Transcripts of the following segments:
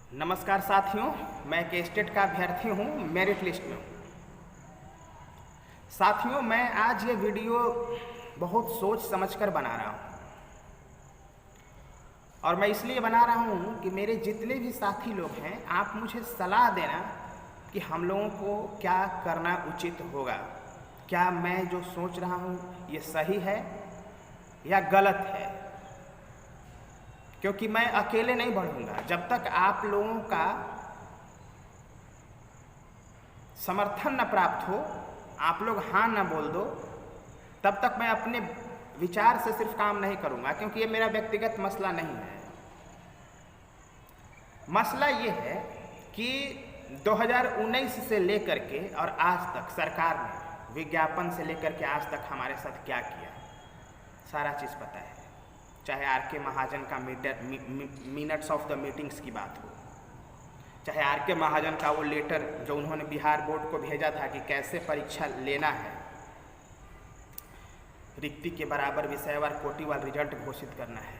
नमस्कार साथियों, मैं केस्टेट का अभ्यर्थी हूँ, मेरिट लिस्ट में हूँ। साथियों, मैं आज ये वीडियो बहुत सोच समझकर बना रहा हूँ और मैं इसलिए बना रहा हूँ कि मेरे जितने भी साथी लोग हैं, आप मुझे सलाह देना कि हम लोगों को क्या करना उचित होगा। क्या मैं जो सोच रहा हूँ ये सही है या गलत है, क्योंकि मैं अकेले नहीं बढ़ूंगा। जब तक आप लोगों का समर्थन न प्राप्त हो, आप लोग हाँ न बोल दो, तब तक मैं अपने विचार से सिर्फ काम नहीं करूंगा, क्योंकि ये मेरा व्यक्तिगत मसला नहीं है। मसला ये है कि 2019 से लेकर के और आज तक सरकार ने विज्ञापन से लेकर के आज तक हमारे साथ क्या किया, सारा चीज़ पता है। चाहे आर.के. महाजन का मिनट्स ऑफ द मीटिंग्स की बात हो, चाहे आर.के. महाजन का वो लेटर जो उन्होंने बिहार बोर्ड को भेजा था कि कैसे परीक्षा लेना है, रिक्ति के बराबर विषयवार कोटिवार रिजल्ट घोषित करना है।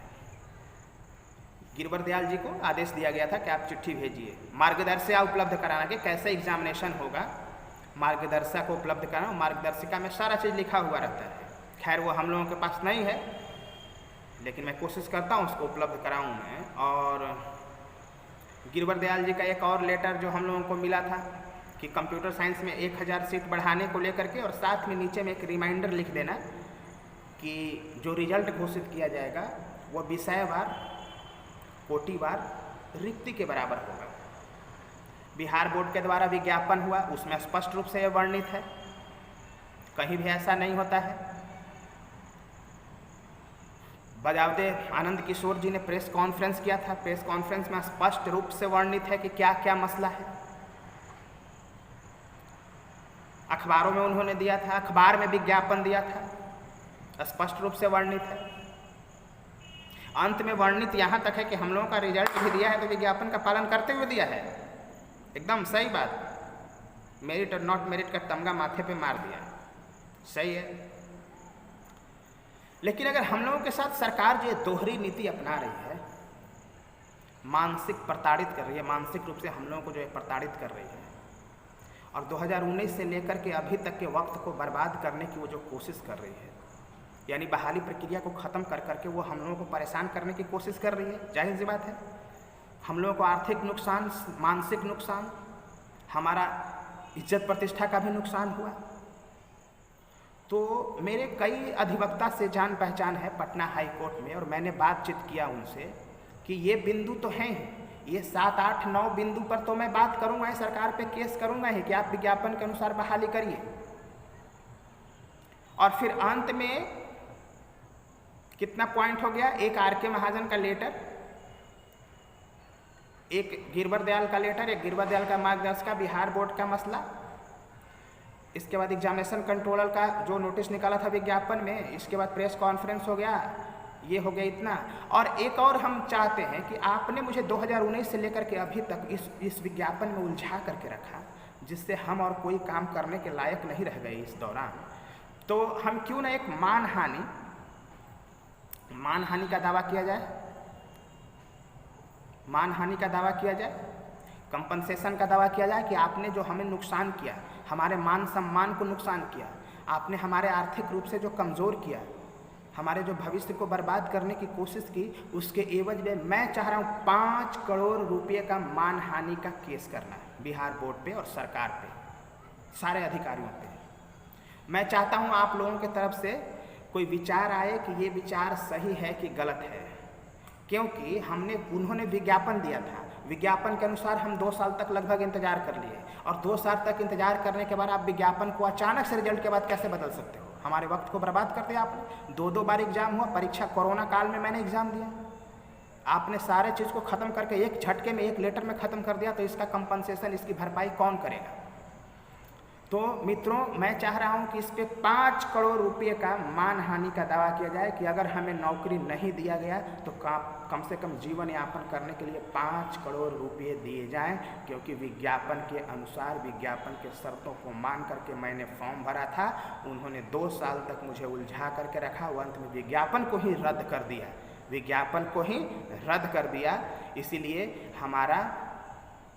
गिरवर दयाल जी को आदेश दिया गया था कि आप चिट्ठी भेजिए, मार्गदर्शिका उपलब्ध कराना कि कैसे एग्जामिनेशन होगा, मार्गदर्शिका को उपलब्ध कराना। मार्गदर्शिका में सारा चीज़ लिखा हुआ रहता है। खैर वो हम लोगों के पास नहीं है, लेकिन मैं कोशिश करता हूँ उसको उपलब्ध कराऊँ मैं। और गिरवर दयाल जी का एक और लेटर जो हम लोगों को मिला था कि कंप्यूटर साइंस में 1000 सीट बढ़ाने को लेकर के, और साथ में नीचे में एक रिमाइंडर लिख देना कि जो रिजल्ट घोषित किया जाएगा वो विषयवार कोटिवार रिक्ति के बराबर होगा। बिहार बोर्ड के द्वारा विज्ञापन हुआ, उसमें स्पष्ट रूप से यह वर्णित है, कहीं भी ऐसा नहीं होता है। बजावदे आनंद किशोर जी ने प्रेस कॉन्फ्रेंस किया था, प्रेस कॉन्फ्रेंस में स्पष्ट रूप से वर्णित है कि क्या क्या मसला है। अखबारों में उन्होंने दिया था, अखबार में विज्ञापन दिया था, स्पष्ट रूप से वर्णित है। अंत में वर्णित यहाँ तक है कि हम लोगों का रिजल्ट भी दिया है तो विज्ञापन का पालन करते हुए दिया है। एकदम सही बात, मेरिट और नॉट मेरिट का तमगा माथे पे मार दिया, सही है। लेकिन अगर हम लोगों के साथ सरकार जो दोहरी नीति अपना रही है, मानसिक प्रताड़ित कर रही है, मानसिक रूप से हम लोगों को जो है प्रताड़ित कर रही है, और 2019 से लेकर के अभी तक के वक्त को बर्बाद करने की वो जो कोशिश कर रही है, यानी बहाली प्रक्रिया को ख़त्म कर करके वो हम लोगों को परेशान करने की कोशिश कर रही है। जाहिर सी बात है, हम लोगों को आर्थिक नुकसान, मानसिक नुकसान, हमारा इज्जत प्रतिष्ठा का भी नुकसान हुआ। तो मेरे कई अधिवक्ता से जान पहचान है पटना हाई कोर्ट में, और मैंने बातचीत किया उनसे कि ये बिंदु तो हैं ही, ये 7, 8, 9 बिंदु पर तो मैं बात करूँगा, सरकार पे केस करूँगा ही कि आप विज्ञापन के अनुसार बहाली करिए। और फिर अंत में कितना पॉइंट हो गया, एक आर.के. महाजन का लेटर, एक गिरवर दयाल का लेटर, एक गिरवर दयाल का मार्गदर्शिका, बिहार बोर्ड का मसला, इसके बाद एग्जामिनेशन कंट्रोलर का जो नोटिस निकाला था विज्ञापन में, इसके बाद प्रेस कॉन्फ्रेंस हो गया, ये हो गया इतना। और एक और हम चाहते हैं कि आपने मुझे 2019 से लेकर के अभी तक इस विज्ञापन में उलझा करके रखा, जिससे हम और कोई काम करने के लायक नहीं रह गए इस दौरान। तो हम क्यों ना एक मानहानि का दावा किया जाए, मानहानि का दावा किया जाए, कंपनसेशन का दावा किया जाए कि आपने जो हमें नुकसान किया, हमारे मान सम्मान को नुकसान किया, आपने हमारे आर्थिक रूप से जो कमज़ोर किया, हमारे जो भविष्य को बर्बाद करने की कोशिश की, उसके एवज में मैं चाह रहा हूँ 5 करोड़ रुपये का मानहानि का केस करना है बिहार बोर्ड पे और सरकार पे, सारे अधिकारियों पे। मैं चाहता हूँ आप लोगों की तरफ से कोई विचार आए कि ये विचार सही है कि गलत है, क्योंकि उन्होंने विज्ञापन दिया था, विज्ञापन के अनुसार हम 2 साल तक लगभग इंतजार कर लिए, और 2 साल तक इंतजार करने के बाद आप विज्ञापन को अचानक से रिजल्ट के बाद कैसे बदल सकते हो? हमारे वक्त को बर्बाद कर दिया आपने। 2 बार एग्जाम हुआ, परीक्षा कोरोना काल में मैंने एग्जाम दिया, आपने सारे चीज़ को ख़त्म करके एक झटके में एक लेटर में ख़त्म कर दिया। तो इसका कंपनसेशन, इसकी भरपाई कौन करेगा? तो मित्रों, मैं चाह रहा हूं कि इस पे 5 करोड़ रुपये का मानहानि का दावा किया जाए कि अगर हमें नौकरी नहीं दिया गया तो कम से कम जीवन यापन करने के लिए 5 करोड़ रुपये दिए जाएं, क्योंकि विज्ञापन के अनुसार, विज्ञापन के शर्तों को मान करके मैंने फॉर्म भरा था। उन्होंने 2 साल तक मुझे उलझा करके रखा, वो अंत में विज्ञापन को ही रद्द कर दिया, विज्ञापन को ही रद्द कर दिया। इसीलिए हमारा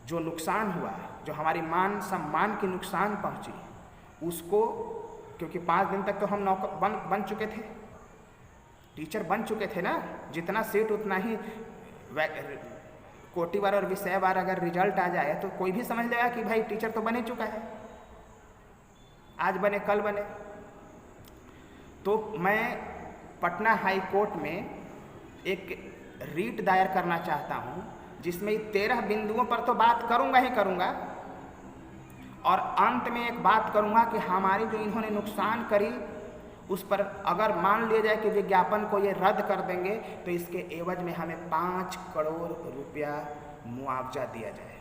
जो नुकसान हुआ, जो हमारी मान सम्मान की नुकसान पहुंची, उसको, क्योंकि 5 दिन तक तो हम नौकर बन चुके थे, टीचर बन चुके थे ना, जितना सीट उतना ही कोटिवार और विषयवार अगर रिजल्ट आ जाए तो कोई भी समझ लेगा कि भाई टीचर तो बन ही चुका है, आज बने कल बने। तो मैं पटना हाई कोर्ट में एक रीट दायर करना चाहता हूं, जिसमें 13 बिंदुओं पर तो बात करूंगा ही करूंगा, और अंत में एक बात करूंगा कि हमारी जो इन्होंने नुकसान करी उस पर अगर मान लिया जाए कि विज्ञापन को ये रद्द कर देंगे तो इसके एवज में हमें 5 करोड़ रुपया मुआवजा दिया जाए।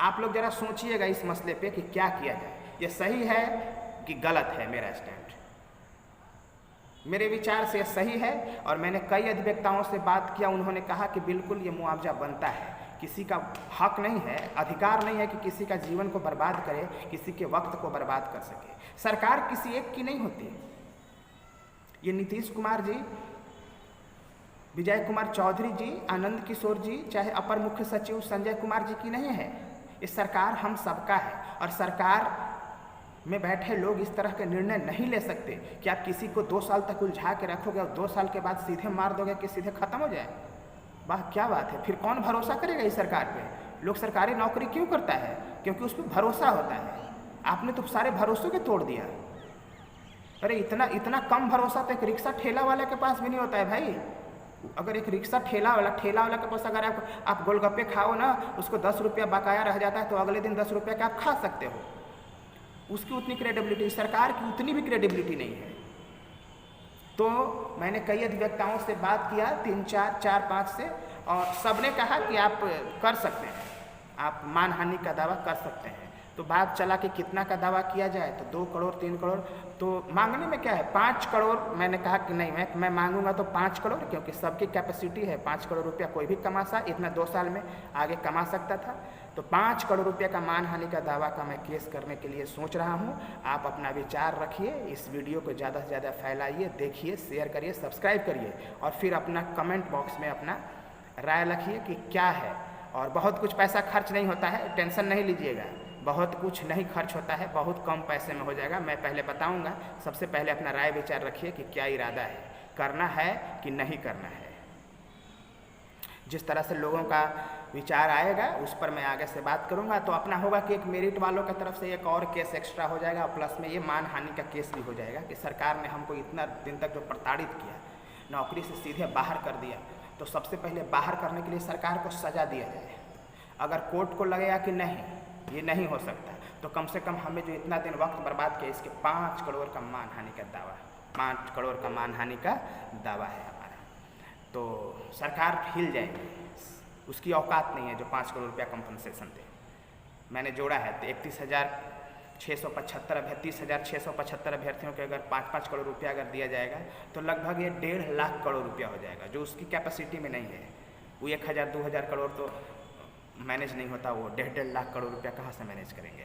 आप लोग जरा सोचिएगा इस मसले पे कि क्या किया जाए, ये सही है कि गलत है। मेरा स्टैंड, मेरे विचार से सही है, और मैंने कई अधिवक्ताओं से बात किया, उन्होंने कहा कि बिल्कुल ये मुआवजा बनता है। किसी का हक नहीं है, अधिकार नहीं है कि किसी का जीवन को बर्बाद करे, किसी के वक्त को बर्बाद कर सके। सरकार किसी एक की नहीं होती। ये नीतीश कुमार जी, विजय कुमार चौधरी जी, आनंद किशोर जी, चाहे अपर मुख्य सचिव संजय कुमार जी की नहीं है। ये सरकार हम सबका है, और सरकार में बैठे लोग इस तरह के निर्णय नहीं ले सकते कि आप किसी को 2 साल तक उलझा के रखोगे और 2 साल के बाद सीधे मार दोगे कि सीधे खत्म हो जाए। वाह, क्या बात है। फिर कौन भरोसा करेगा इस सरकार पे? लोग सरकारी नौकरी क्यों करता है? क्योंकि उस पर भरोसा होता है। आपने तो सारे भरोसों के तोड़ दिया। अरे इतना कम भरोसा तो एक रिक्शा ठेला वाले के पास भी नहीं होता है भाई। अगर एक रिक्शा ठेला वाला के पास अगर आप गोलगप्पे खाओ ना, उसको 10 रुपया बकाया रह जाता है, तो अगले दिन 10 रुपया का आप खा सकते हो। उसकी उतनी क्रेडिबिलिटी, सरकार की उतनी भी क्रेडिबिलिटी नहीं है। तो मैंने कई अधिवक्ताओं से बात किया, 4-5 से, और सबने कहा कि आप कर सकते हैं, आप मानहानि का दावा कर सकते हैं। तो बात चला कि कितना का दावा किया जाए, तो 2 करोड़ 3 करोड़, तो मांगने में क्या है, 5 करोड़। मैंने कहा कि नहीं, मैं मांगूंगा तो 5 करोड़, क्योंकि सबकी कैपेसिटी है। 5 करोड़ रुपया कोई भी कमा इतना 2 साल में आगे कमा सकता था। तो 5 करोड़ रुपया का मानहानि का दावा का मैं केस करने के लिए सोच रहा हूँ। आप अपना विचार रखिए, इस वीडियो को ज़्यादा से ज़्यादा फैलाइए, देखिए, शेयर करिए, सब्सक्राइब करिए, और फिर अपना कमेंट बॉक्स में अपना राय रखिए कि क्या है। और बहुत कुछ पैसा खर्च नहीं होता है, टेंशन नहीं लीजिएगा, बहुत कुछ नहीं खर्च होता है, बहुत कम पैसे में हो जाएगा। मैं पहले बताऊंगा। सबसे पहले अपना राय विचार रखिए कि क्या इरादा है, करना है कि नहीं करना है। जिस तरह से लोगों का विचार आएगा उस पर मैं आगे से बात करूंगा। तो अपना होगा कि एक मेरिट वालों की तरफ से एक और केस एक्स्ट्रा हो जाएगा, प्लस में ये मानहानि का केस भी हो जाएगा कि सरकार ने हमको इतना दिन तक जो प्रताड़ित किया, नौकरी से सीधे बाहर कर दिया, तो सबसे पहले बाहर करने के लिए सरकार को सज़ा दिया जाए। अगर कोर्ट को लगेगा कि नहीं, ये नहीं हो सकता, तो कम से कम हमें जो इतना दिन वक्त बर्बाद किया, इसके 5 करोड़ का मानहानि का दावा, 5 करोड़ का मानहानि का दावा है हमारा। तो सरकार हिल जाएगी, उसकी औकात नहीं है जो 5 करोड़ रुपया कंपनसेशन दे। मैंने जोड़ा है तो 30,675 अभ्यर्थियों के अगर 5-5 करोड़ रुपया अगर दिया जाएगा तो लगभग ये 1.5 लाख करोड़ रुपया हो जाएगा, जो उसकी कैपेसिटी में नहीं है। वो 1,000-2,000 करोड़ तो मैनेज नहीं होता, वो 1.5 लाख करोड़ रुपया कहाँ से मैनेज करेंगे।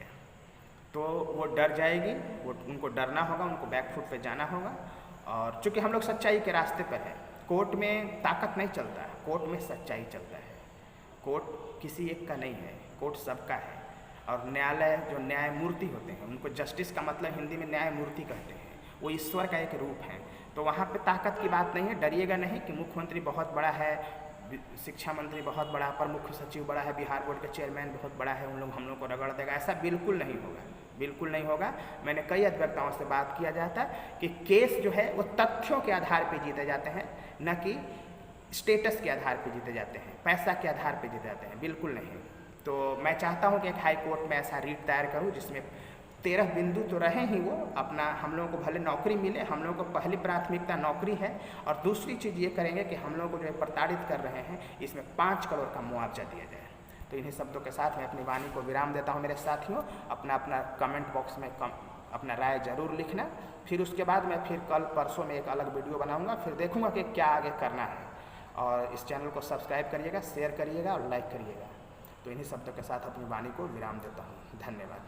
तो वो डर जाएगी, वो उनको डरना होगा, उनको बैकफुट पे जाना होगा। और चूँकि हम लोग सच्चाई के रास्ते पर हैं, कोर्ट में ताकत नहीं चलता, कोर्ट में सच्चाई चलता है। कोर्ट किसी एक का नहीं है, कोर्ट सबका है। और न्यायालय जो न्यायमूर्ति होते हैं, उनको जस्टिस का मतलब हिंदी में न्यायमूर्ति कहते हैं, वो ईश्वर का एक रूप है। तो वहाँ पे ताकत की बात नहीं है, डरिएगा नहीं कि मुख्यमंत्री बहुत बड़ा है, शिक्षा मंत्री बहुत बड़ा, अपर मुख्य सचिव बड़ा है, बिहार बोर्ड का चेयरमैन बहुत बड़ा है, उन लोग हम लोग को रगड़ देगा, ऐसा बिल्कुल नहीं होगा, बिल्कुल नहीं होगा। मैंने कई अधिवक्ताओं से बात किया जाता है कि केस जो है वो तथ्यों के आधार पर जीते जाते हैं, न कि स्टेटस के आधार पर जीते जाते हैं, पैसा के आधार पर जीते जाते हैं, बिल्कुल नहीं। तो मैं चाहता हूं कि एक हाई कोर्ट में ऐसा रीट दायर करूं जिसमें 13 बिंदु तो रहे ही, वो अपना हम लोगों को भले नौकरी मिले, हम लोगों को पहली प्राथमिकता नौकरी है, और दूसरी चीज़ ये करेंगे कि हम लोगों को जो है प्रताड़ित कर रहे हैं, इसमें 5 करोड़ का मुआवजा दिया जाए। तो इन्हीं शब्दों के साथ मैं अपनी वाणी को विराम देता हूँ। मेरे साथियों, अपना कमेंट बॉक्स में अपना राय ज़रूर लिखना। फिर उसके बाद मैं फिर कल परसों में एक अलग वीडियो बनाऊँगा, फिर देखूँगा कि क्या आगे करना है। और इस चैनल को सब्सक्राइब करिएगा, शेयर करिएगा और लाइक करिएगा। तो इन्हीं शब्दों के साथ अपनी वाणी को विराम देता हूँ। धन्यवाद।